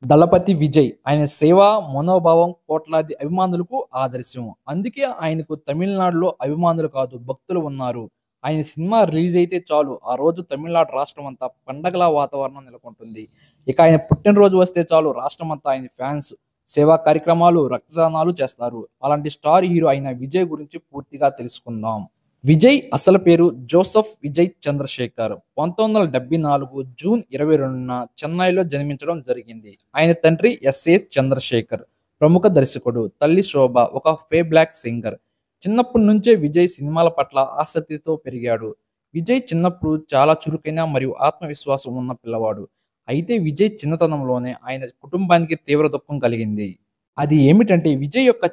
దళపతి విజయ్. ఆయన సేవా మనోభావం కోట్లాది అభిమానులకు ఆదర్శం. అందుకే ఆయనకు తమిళనాడులో అభిమానులు కాదు భక్తులు ఉన్నారు. ఆయన సినిమా రిలీజ్ అయితే చాలు ఆ రోజు తమిళనాడు రాష్ట్రం అంతా పండగల వాతావరణం నెలకొంటుంది. ఇక ఆయన పుట్టినరోజు వస్తే చాలు రాష్ట్రం అంతా ఆయన ఫ్యాన్స్ సేవా కార్యక్రమాలు, రక్తదానాలు చేస్తారు. అలాంటి స్టార్ హీరో అయిన విజయ్ గురించి పూర్తిగా తెలుసుకుందాం. విజయ్ అసలు పేరు జోసెఫ్ విజయ్ చంద్రశేఖర్. 1974 జూన్ 22న చెన్నైలో జన్మించడం జరిగింది. ఆయన తండ్రి ఎస్ఏ చంద్రశేఖర్, ప్రముఖ దర్శకుడు. తల్లి శోభ, ఒక బ్లాక్ సింగర్. చిన్నప్పటి నుంచే విజయ్ సినిమాల పట్ల ఆసక్తితో పెరిగాడు. విజయ్ చిన్నప్పుడు చాలా చురుకైన మరియు ఆత్మవిశ్వాసం ఉన్న పిల్లవాడు. అయితే విజయ్ చిన్నతనంలోనే ఆయన కుటుంబానికి తీవ్ర దుఃఖం కలిగింది. అది ఏమిటంటే విజయ్ యొక్క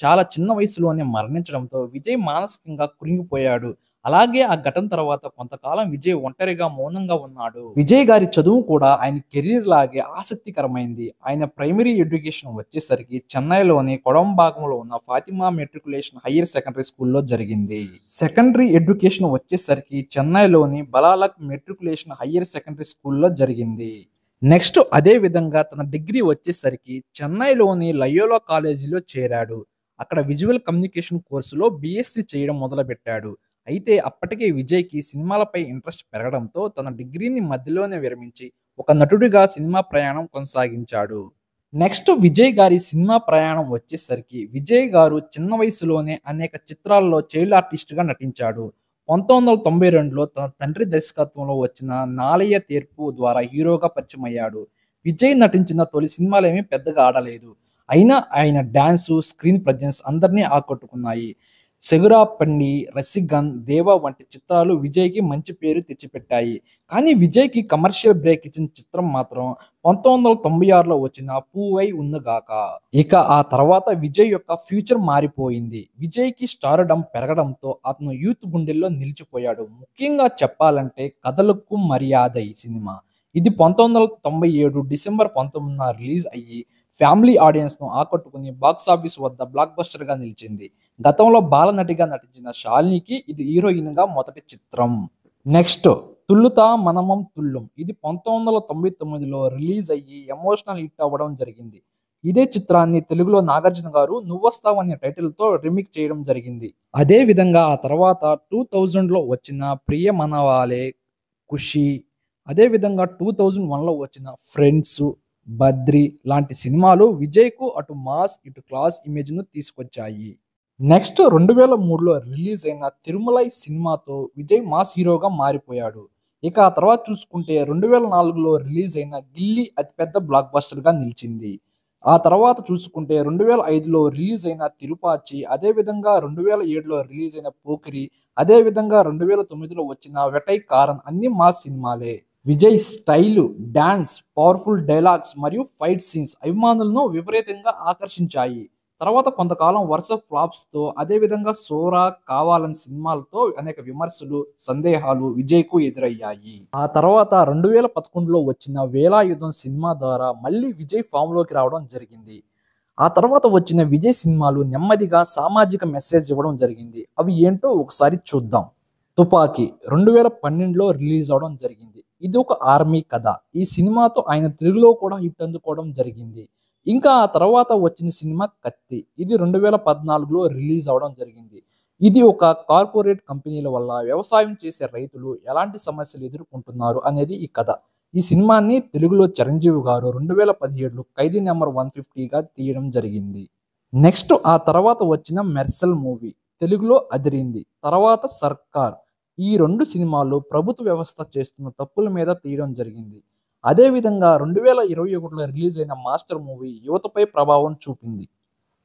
చాలా చిన్న వయసులోనే మరణించడంతో విజయ్ మానసికంగా కృంగిపోయాడు. అలాగే ఆ ఘటన తర్వాత కొంతకాలం విజయ్ ఒంటరిగా మౌనంగా ఉన్నాడు. విజయ్ గారి చదువు కూడా ఆయన కెరీర్ లాగే ఆసక్తికరమైంది. ఆయన ప్రైమరీ ఎడ్యుకేషన్ వచ్చేసరికి చెన్నైలోని కొడంబాగంలో ఉన్న ఫాతిమా మెట్రికులేషన్ హయ్యర్ సెకండరీ స్కూల్లో జరిగింది. సెకండరీ ఎడ్యుకేషన్ వచ్చేసరికి చెన్నైలోని బలాలక్ మెట్రికులేషన్ హయ్యర్ సెకండరీ స్కూల్లో జరిగింది. నెక్స్ట్ అదే విధంగా తన డిగ్రీ వచ్చేసరికి చెన్నైలోని లయోలా కాలేజీలో చేరాడు. అక్కడ విజువల్ కమ్యూనికేషన్ కోర్సులో బీఎస్సీ చేయడం మొదలుపెట్టాడు. అయితే అప్పటికే విజయ్కి సినిమాలపై ఇంట్రెస్ట్ పెరగడంతో తన డిగ్రీని మధ్యలోనే విరమించి ఒక నటుడిగా సినిమా ప్రయాణం కొనసాగించాడు. నెక్స్ట్ విజయ్ గారి సినిమా ప్రయాణం వచ్చేసరికి విజయ్ గారు చిన్న వయసులోనే అనేక చిత్రాల్లో చైల్డ్ ఆర్టిస్ట్గా నటించాడు. 1992లో తన తండ్రి దర్శకత్వంలో వచ్చిన నాలయ్య తీర్పు ద్వారా హీరోగా పరిచయమయ్యాడు. విజయ్ నటించిన తొలి సినిమాలేమీ పెద్దగా ఆడలేదు. అయినా ఆయన డ్యాన్సు, స్క్రీన్ ప్రజెన్స్ అందరినీ ఆకట్టుకున్నాయి. సెగురాపండి, రసిగన్, దేవా వంటి చిత్రాలు విజయ్కి మంచి పేరు తెచ్చిపెట్టాయి. కానీ విజయ్కి కమర్షియల్ బ్రేక్ ఇచ్చిన చిత్రం మాత్రం 1996లో వచ్చిన పూవై ఉన్నగాక. ఇక ఆ తర్వాత విజయ్ యొక్క ఫ్యూచర్ మారిపోయింది. విజయ్కి స్టారడమ్ పెరగడంతో అతను యూత్ గుండెల్లో నిలిచిపోయాడు. ముఖ్యంగా చెప్పాలంటే కథలకు మర్యాద ఈ సినిమా. ఇది 1997 డిసెంబర్ 19న రిలీజ్ అయ్యి ఫ్యామిలీ ఆడియన్స్ ను ఆకట్టుకుని బాక్సాఫీస్ వద్ద బ్లాక్ బస్టర్ గా నిలిచింది. గతంలో బాలనటిగా నటించిన శాలినికి ఇది హీరోయిన్ గా మొదటి చిత్రం. నెక్స్ట్ తుల్లుతా మనమం తుల్లుం. ఇది 1999లో రిలీజ్ అయ్యి ఎమోషనల్ హిట్ అవ్వడం జరిగింది. ఇదే చిత్రాన్ని తెలుగులో నాగార్జున గారు నువ్వొస్తావు అనే టైటిల్ తో రీమేక్ చేయడం జరిగింది. అదే విధంగా ఆ తర్వాత 2000లో వచ్చిన ప్రియ మనవాలే, ఖుషి, అదే విధంగా 2001లో వచ్చిన ఫ్రెండ్స్, బద్రి లాంటి సినిమాలు విజయ్కు అటు మాస్ ఇటు క్లాస్ ఇమేజ్ ను తీసుకొచ్చాయి. నెక్స్ట్ 2003లో రిలీజ్ అయిన తిరుమలై సినిమాతో విజయ్ మాస్ హీరోగా మారిపోయాడు. ఇక ఆ తర్వాత చూసుకుంటే 2004లో రిలీజ్ అయిన గిల్లీ అతిపెద్ద బ్లాక్ బస్టర్ గా నిలిచింది. ఆ తర్వాత చూసుకుంటే 2005లో రిలీజ్ అయిన తిరుపాచి, అదే విధంగా 2007లో రిలీజ్ అయిన పోకిరి, అదే విధంగా 2009లో వచ్చిన వెటై కారన్ అన్ని మాస్ సినిమాలే. Vijay style, dance, powerful dialogues మరియు ఫైట్ సీన్స్ అభిమానులను విపరీతంగా ఆకర్షించాయి. తర్వాత కొంతకాలం వరుస ఫ్లాప్స్ తో అదే విధంగా సోరా, కావాలని సినిమాలతో అనేక విమర్శలు, సందేహాలు విజయ్కు ఎదురయ్యాయి. ఆ తర్వాత 2011లో వచ్చిన వేలాయుధం సినిమా ద్వారా మళ్ళీ విజయ్ ఫామ్ లోకి రావడం జరిగింది. ఆ తర్వాత వచ్చిన విజయ్ సినిమాలు నెమ్మదిగా సామాజిక మెసేజ్ ఇవ్వడం జరిగింది. అవి ఏంటో ఒకసారి చూద్దాం. తుపాకీ 2012లో రిలీజ్ అవడం జరిగింది. ఇది ఒక ఆర్మీ కథ. ఈ సినిమాతో ఆయన తెలుగులో కూడా హిట్ అందుకోవడం జరిగింది. ఇంకా ఆ తర్వాత వచ్చిన సినిమా కత్తి. ఇది 2014లో రిలీజ్ అవడం జరిగింది. ఇది ఒక కార్పొరేట్ కంపెనీల వల్ల వ్యవసాయం చేసే రైతులు ఎలాంటి సమస్యలు ఎదుర్కొంటున్నారు అనేది ఈ కథ. ఈ సినిమాని తెలుగులో చిరంజీవి గారు 2017లో ఖైదీ నెంబర్ 150గా తీయడం జరిగింది. నెక్స్ట్ ఆ తర్వాత వచ్చిన మెర్సల్ మూవీ, తెలుగులో అదిరింది. తర్వాత సర్కార్. ఈ రెండు సినిమాలు ప్రభుత్వ వ్యవస్థ చేస్తున్న తప్పుల మీద తీయడం జరిగింది. అదే విధంగా 2021లో రిలీజ్ అయిన మాస్టర్ మూవీ యువతపై ప్రభావం చూపింది.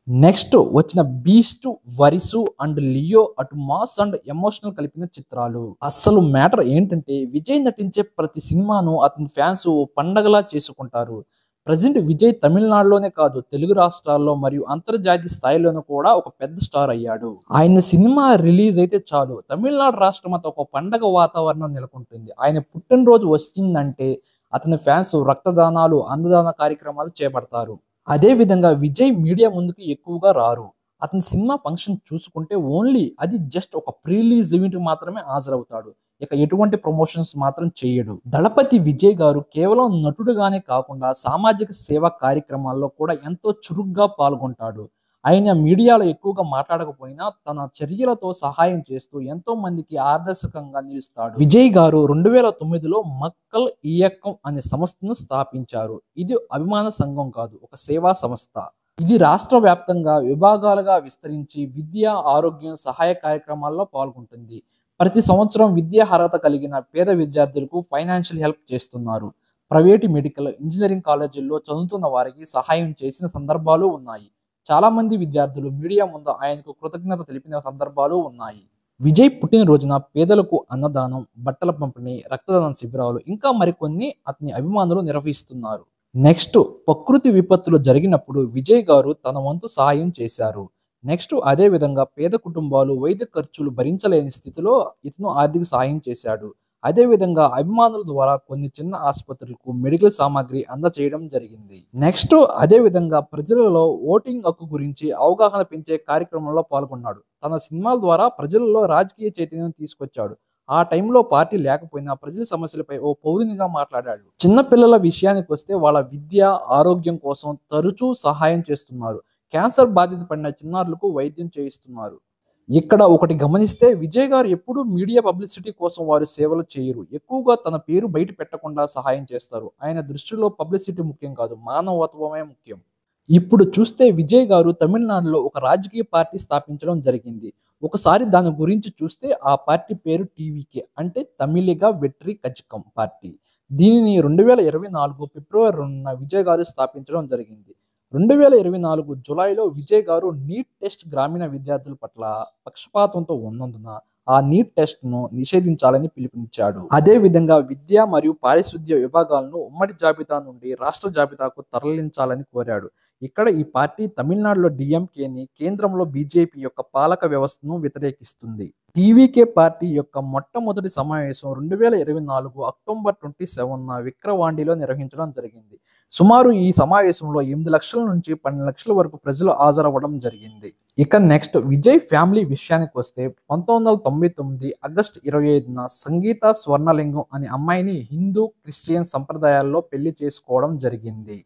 నెక్స్ట్ వచ్చిన బీస్ట్, వరిసు అండ్ లియో అటు మాస్ అండ్ ఎమోషనల్ కలిపిన చిత్రాలు. అస్సలు మ్యాటర్ ఏంటంటే విజయ్ నటించే ప్రతి సినిమాను అతని ఫ్యాన్స్ పండగలా చేసుకుంటారు. ప్రజెంట్ విజయ్ తమిళనాడులోనే కాదు తెలుగు రాష్ట్రాల్లో మరియు అంతర్జాతీయ స్థాయిలోనూ కూడా ఒక పెద్ద స్టార్ అయ్యాడు. ఆయన సినిమా రిలీజ్ అయితే చాలు తమిళనాడు రాష్ట్రం అంతా ఒక పండగ వాతావరణం నెలకొంటుంది. ఆయన పుట్టినరోజు వచ్చిందంటే అతని ఫ్యాన్స్ రక్తదానాలు, అన్నదాన కార్యక్రమాలు చేపడతారు. అదే విధంగా విజయ్ మీడియా ముందుకు ఎక్కువగా రారు. అతని సినిమా ఫంక్షన్ చూసుకుంటే ఓన్లీ అది జస్ట్ ఒక ప్రీ రిలీజ్ ఈవెంట్ మాత్రమే హాజరవుతాడు. ఇక ఎటువంటి ప్రమోషన్స్ మాత్రం చేయడు. దళపతి విజయ్ గారు కేవలం నటుడుగానే కాకుండా సామాజిక సేవా కార్యక్రమాల్లో కూడా ఎంతో చురుగ్గా పాల్గొంటాడు. ఆయన మీడియాలో ఎక్కువగా మాట్లాడకపోయినా తన చర్యలతో సహాయం చేస్తూ ఎంతో మందికి ఆదర్శకంగా నిలుస్తాడు. విజయ్ గారు 2009లో మక్కల్ ఇయక్కం అనే సంస్థను స్థాపించారు. ఇది అభిమాన సంఘం కాదు, ఒక సేవా సంస్థ. ఇది రాష్ట్ర వ్యాప్తంగా విభాగాలుగా విస్తరించి విద్య, ఆరోగ్యం, సహాయ కార్యక్రమాల్లో పాల్గొంటుంది. ప్రతి సంవత్సరం విద్యా అర్హత కలిగిన పేద విద్యార్థులకు ఫైనాన్షియల్ హెల్ప్ చేస్తున్నారు. ప్రైవేటు మెడికల్, ఇంజనీరింగ్ కాలేజీల్లో చదువుతున్న వారికి సహాయం చేసిన సందర్భాలు ఉన్నాయి. చాలా మంది విద్యార్థులు మీడియా ముందు ఆయనకు కృతజ్ఞత తెలిపిన సందర్భాలు ఉన్నాయి. విజయ్ పుట్టినరోజున పేదలకు అన్నదానం, బట్టల పంపిణీ, రక్తదాన శిబిరాలు ఇంకా మరికొన్ని అతని అభిమానులు నిర్వహిస్తున్నారు. నెక్స్ట్, ప్రకృతి విపత్తులు జరిగినప్పుడు విజయ్ గారు తన వంతు సహాయం చేశారు. నెక్స్ట్, అదే విధంగా పేద కుటుంబాలు వైద్య ఖర్చులు భరించలేని స్థితిలో ఇతను ఆర్థిక సహాయం చేశాడు. అదే విధంగా అభిమానుల ద్వారా కొన్ని చిన్న ఆసుపత్రులకు మెడికల్ సామాగ్రి అందజేయడం జరిగింది. నెక్స్ట్, అదే విధంగా ప్రజలలో ఓటింగ్ హక్కు గురించి అవగాహన పెంచే కార్యక్రమంలో పాల్గొన్నాడు. తన సినిమాల ద్వారా ప్రజలలో రాజకీయ చైతన్యం తీసుకొచ్చాడు. ఆ టైంలో పార్టీ లేకపోయినా ప్రజల సమస్యలపై ఓ పౌరునిగా మాట్లాడాడు. చిన్న పిల్లల విషయానికి వస్తే వాళ్ళ విద్య, ఆరోగ్యం కోసం తరచూ సహాయం చేస్తున్నారు. క్యాన్సర్ బాధిత పడిన చిన్నారులకు వైద్యం చేయిస్తున్నారు. ఇక్కడ ఒకటి గమనిస్తే విజయ్ గారు ఎప్పుడూ మీడియా పబ్లిసిటీ కోసం వారు సేవలు చేయరు. ఎక్కువగా తన పేరు బయట పెట్టకుండా సహాయం చేస్తారు. ఆయన దృష్టిలో పబ్లిసిటీ ముఖ్యం కాదు, మానవత్వమే ముఖ్యం. ఇప్పుడు చూస్తే విజయ్ గారు తమిళనాడులో ఒక రాజకీయ పార్టీ స్థాపించడం జరిగింది. ఒకసారి దాని గురించి చూస్తే ఆ పార్టీ పేరు టీవీకే, అంటే తమిళిగా వెట్రి కజకం పార్టీ. దీనిని 2024 ఫిబ్రవరి 2న విజయ్ గారు స్థాపించడం జరిగింది. 2024 జులైలో విజయ్ గారు నీట్ టెస్ట్ గ్రామీణ విద్యార్థుల పట్ల పక్షపాతంతో ఉన్నందున ఆ నీట్ టెస్ట్ను నిషేధించాలని పిలుపునిచ్చాడు. అదే విధంగా విద్య మరియు పారిశుద్ధ్య విభాగాలను ఉమ్మడి జాబితా నుండి రాష్ట్ర జాబితాకు తరలించాలని కోరాడు. ఇక్కడ ఈ పార్టీ తమిళనాడులో డిఎంకేని, కేంద్రంలో బీజేపీ యొక్క పాలక వ్యవస్థను వ్యతిరేకిస్తుంది. టీవీకే పార్టీ యొక్క మొట్టమొదటి సమావేశం 2024 అక్టోబర్ 27న విక్రవాండిలో నిర్వహించడం జరిగింది. సుమారు ఈ సమావేశంలో 8 లక్షల నుంచి 12 లక్షల వరకు ప్రజలు హాజరవ్వడం జరిగింది. ఇక నెక్స్ట్, విజయ్ ఫ్యామిలీ విషయానికి వస్తే 1999 ఆగస్టు 25న సంగీత స్వర్ణలింగం అనే అమ్మాయిని హిందూ, క్రిస్టియన్ సంప్రదాయాల్లో పెళ్లి చేసుకోవడం జరిగింది.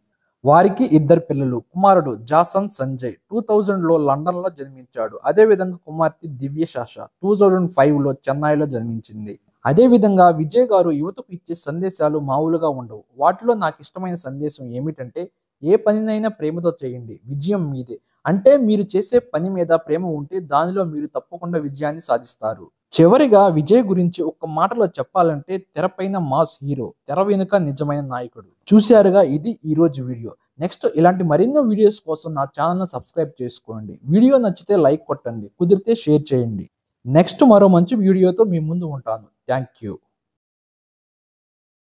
వారికి 2 పిల్లలు. కుమారుడు జాసన్ సంజయ్ 2000లో లండన్లో జన్మించాడు. అదేవిధంగా కుమార్తె దివ్యశాష 2005లో చెన్నైలో జన్మించింది. అదేవిధంగా విజయ్ గారు యువతకు ఇచ్చే సందేశాలు మామూలుగా ఉండవు. వాటిలో నాకు ఇష్టమైన సందేశం ఏమిటంటే, ఏ పనినైనా ప్రేమతో చేయండి, విజయం మీదే. అంటే మీరు చేసే పని మీద ప్రేమ ఉంటే దానిలో మీరు తప్పకుండా విజయాన్ని సాధిస్తారు. చివరిగా విజయ్ గురించి ఒక్క మాటలో చెప్పాలంటే, తెరపైన మాస్ హీరో, తెర వెనుక నిజమైన నాయకుడు. చూశారుగా, ఇది ఈరోజు వీడియో. నెక్స్ట్ ఇలాంటి మరెన్నో వీడియోస్ కోసం నా ఛానల్ను సబ్స్క్రైబ్ చేసుకోండి. వీడియో నచ్చితే లైక్ కొట్టండి, కుదిరితే షేర్ చేయండి. నెక్స్ట్ మరో మంచి వీడియోతో మీ ముందు ఉంటాను. Thank you.